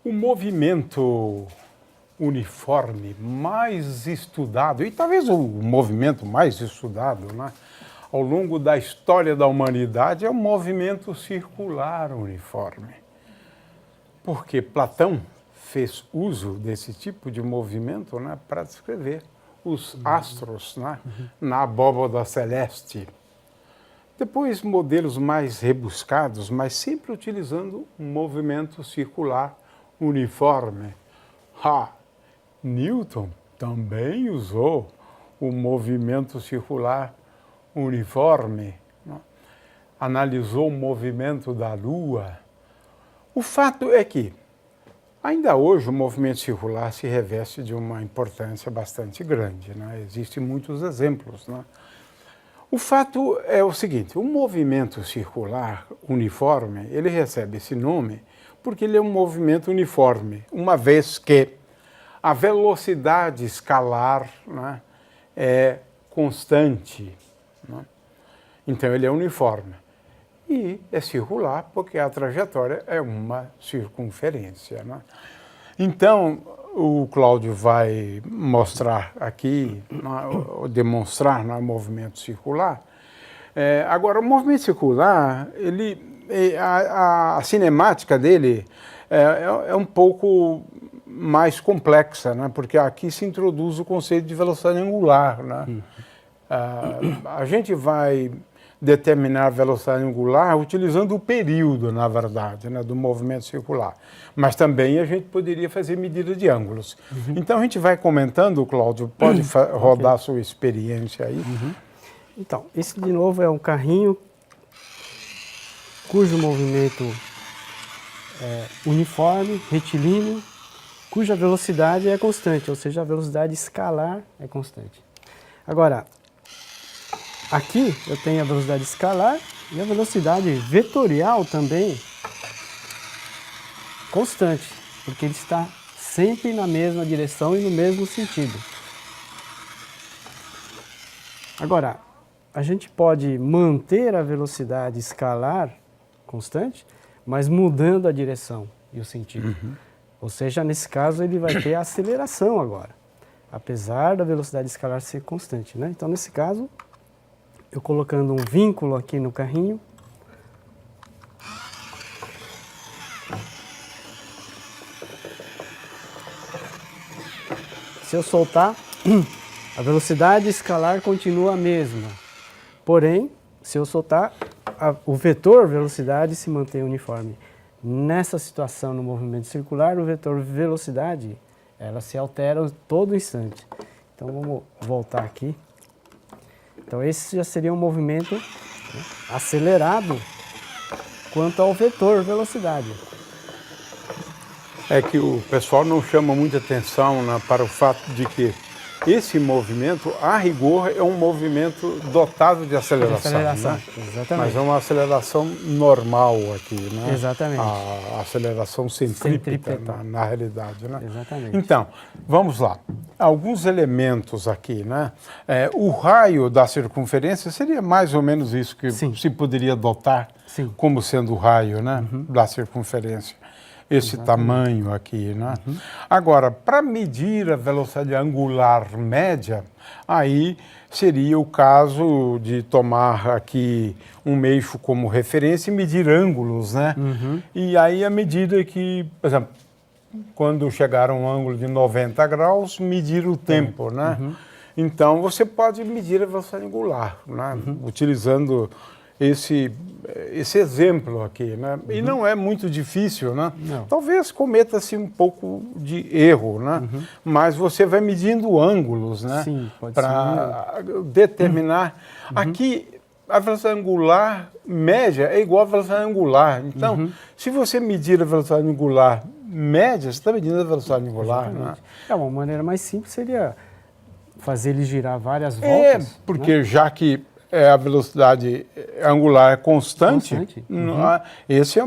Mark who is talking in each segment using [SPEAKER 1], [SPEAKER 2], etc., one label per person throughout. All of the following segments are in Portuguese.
[SPEAKER 1] O movimento uniforme mais estudado, e talvez o movimento mais estudado, né, ao longo da história da humanidade, é o movimento circular uniforme. Porque Platão fez uso desse tipo de movimento, né, para descrever os astros, né, na abóbada celeste. Depois, modelos mais rebuscados, mas sempre utilizando um movimento circular uniforme. Newton também usou o movimento circular uniforme, né? Analisou o movimento da Lua. O fato é que, ainda hoje, o movimento circular se reveste de uma importância bastante grande, né? Existem muitos exemplos, né? O fato é o seguinte, o movimento circular uniforme, ele recebe esse nome porque ele é um movimento uniforme, uma vez que a velocidade escalar, né, é constante, né? Então ele é uniforme. E é circular porque a trajetória é uma circunferência, né? Então, o Cláudio vai mostrar aqui, demonstrar no movimento circular. Agora, o movimento circular, a cinemática dele é um pouco mais complexa, né? Porque aqui se introduz o conceito de velocidade angular, né? A gente vai determinar a velocidade angular utilizando o período, na verdade, né, do movimento circular. Mas também a gente poderia fazer medida de ângulos. Então a gente vai comentando, Cláudio, pode rodar a sua experiência aí.
[SPEAKER 2] Então, esse de novo é um carrinho cujo movimento é uniforme, retilíneo, cuja velocidade é constante, ou seja, a velocidade escalar é constante. Agora, aqui eu tenho a velocidade escalar e a velocidade vetorial também constante, porque ele está sempre na mesma direção e no mesmo sentido. Agora, a gente pode manter a velocidade escalar constante, mas mudando a direção e o sentido. Ou seja, nesse caso ele vai ter a aceleração agora, apesar da velocidade escalar ser constante, né? Então, nesse caso, eu colocando um vínculo aqui no carrinho, se eu soltar, a velocidade escalar continua a mesma. Porém, se eu soltar, o vetor velocidade se mantém uniforme. Nessa situação, no movimento circular, o vetor velocidade, ela se altera a todo instante. Então, vamos voltar aqui. Então, esse já seria um movimento, né, acelerado quanto ao vetor velocidade.
[SPEAKER 1] É que o pessoal não chama muita atenção, né, para o fato de que esse movimento, a rigor, é um movimento dotado de aceleração. Né?
[SPEAKER 2] Exatamente.
[SPEAKER 1] Mas é uma aceleração normal aqui, né?
[SPEAKER 2] Exatamente.
[SPEAKER 1] A aceleração centrípeta, na realidade, né?
[SPEAKER 2] Exatamente.
[SPEAKER 1] Então, vamos lá. Alguns elementos aqui, né? O raio da circunferência seria mais ou menos isso que se poderia dotar como sendo o raio, né? Da circunferência. Esse tamanho aqui, né? Agora, para medir a velocidade angular média, aí seria o caso de tomar aqui um eixo como referência e medir ângulos, né? E aí, à medida que, por exemplo, quando chegar a um ângulo de 90 graus, medir o tempo, né? Então, você pode medir a velocidade angular, né? Utilizando esse exemplo aqui, né? E não é muito difícil, né?
[SPEAKER 2] Não.
[SPEAKER 1] Talvez cometa-se um pouco de erro, né? Mas você vai medindo ângulos, né?
[SPEAKER 2] Sim, pode
[SPEAKER 1] para determinar. Aqui, a velocidade angular média é igual à velocidade angular. Então, se você medir a velocidade angular média, você está medindo a velocidade angular, né?
[SPEAKER 2] Uma maneira mais simples seria fazer ele girar várias voltas.
[SPEAKER 1] Porque já que a velocidade angular é constante, esse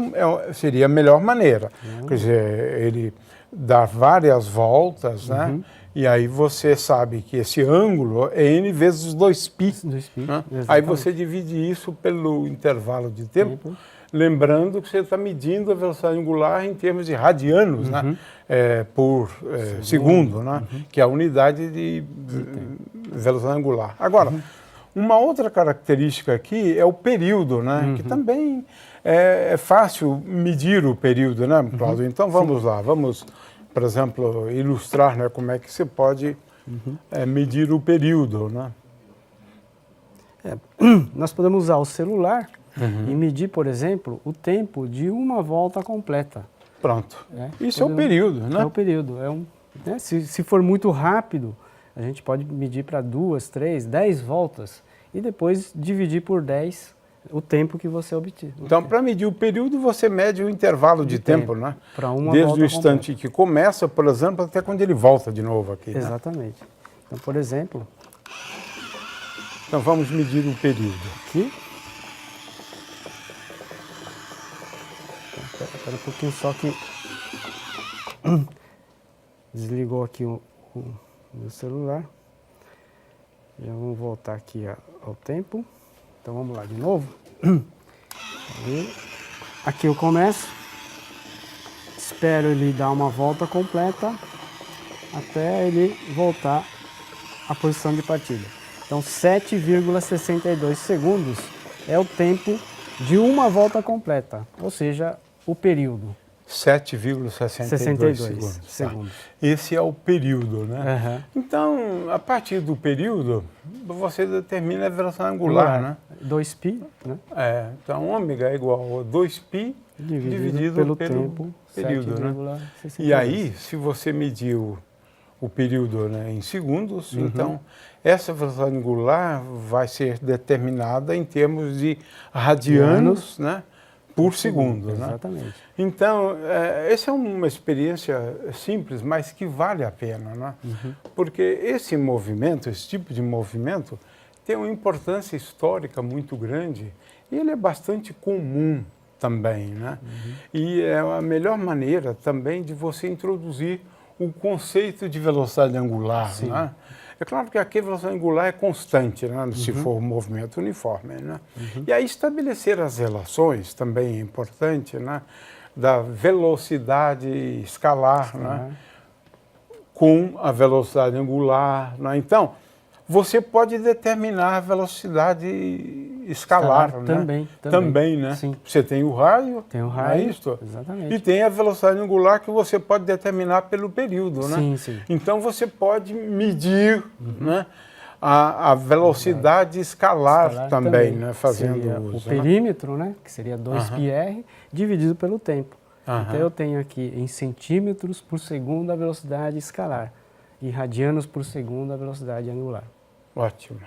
[SPEAKER 1] seria a melhor maneira. Quer dizer, ele dá várias voltas, né? E aí você sabe que esse ângulo é n vezes 2π. Né? Aí você divide isso pelo intervalo de tempo, Lembrando que você está medindo a velocidade angular em termos de radianos, né? Por segundo, né? Que é a unidade de velocidade angular. Agora, uma outra característica aqui é o período, né? Que também é fácil medir o período, né, Cláudio? Então vamos lá, vamos, por exemplo, ilustrar, né, como é que você pode medir o período, né?
[SPEAKER 2] Nós podemos usar o celular e medir, por exemplo, o tempo de uma volta completa.
[SPEAKER 1] Pronto. Isso é o período, né?
[SPEAKER 2] É o período. Né? Se for muito rápido, a gente pode medir para 2, 3, 10 voltas e depois dividir por 10 o tempo que você obter.
[SPEAKER 1] Então, para medir o período, você mede o intervalo de tempo, né?
[SPEAKER 2] Para uma
[SPEAKER 1] Desde
[SPEAKER 2] volta
[SPEAKER 1] o instante que começa, por exemplo, até quando ele volta de novo aqui.
[SPEAKER 2] Exatamente. Né? Então, por exemplo...
[SPEAKER 1] Então, vamos medir o período.
[SPEAKER 2] Aqui. Espera um pouquinho só que... Desligou aqui o meu celular. Já vamos voltar aqui ao tempo. Então vamos lá de novo. Aqui eu começo. Espero ele dar uma volta completa até ele voltar à posição de partida. Então 7,62 segundos é o tempo de uma volta completa, ou seja, o período.
[SPEAKER 1] 7,62 segundos. Tá. Esse é o período, né? Então, a partir do período, você determina a velocidade angular, né?
[SPEAKER 2] 2π, né?
[SPEAKER 1] Então, ômega é igual a 2π dividido pelo
[SPEAKER 2] tempo,
[SPEAKER 1] período, né? E aí, se você mediu o período, né, em segundos, então essa velocidade angular vai ser determinada em termos de radianos, né? Por segundo, né?
[SPEAKER 2] Exatamente.
[SPEAKER 1] Então, essa é uma experiência simples, mas que vale a pena, né? Porque esse movimento, esse tipo de movimento, tem uma importância histórica muito grande e ele é bastante comum também, né? E é a melhor maneira também de você introduzir o conceito de velocidade angular, né? É claro que aqui a velocidade angular é constante, né, se for um movimento uniforme, né? E aí estabelecer as relações também é importante, né, da velocidade escalar, né, com a velocidade angular, né? Então, você pode determinar a velocidade escalar, né? Também, né?
[SPEAKER 2] Sim.
[SPEAKER 1] Você tem o raio,
[SPEAKER 2] tem o raio,
[SPEAKER 1] é isso?
[SPEAKER 2] Exatamente.
[SPEAKER 1] E tem a velocidade angular que você pode determinar pelo período, né?
[SPEAKER 2] Sim, sim.
[SPEAKER 1] Então você pode medir, né, a velocidade escalar também, né? Fazendo uso.
[SPEAKER 2] O perímetro, né? Que seria 2πr dividido pelo tempo. Então eu tenho aqui em centímetros por segundo a velocidade escalar e radianos por segundo a velocidade angular.
[SPEAKER 1] Ótimo.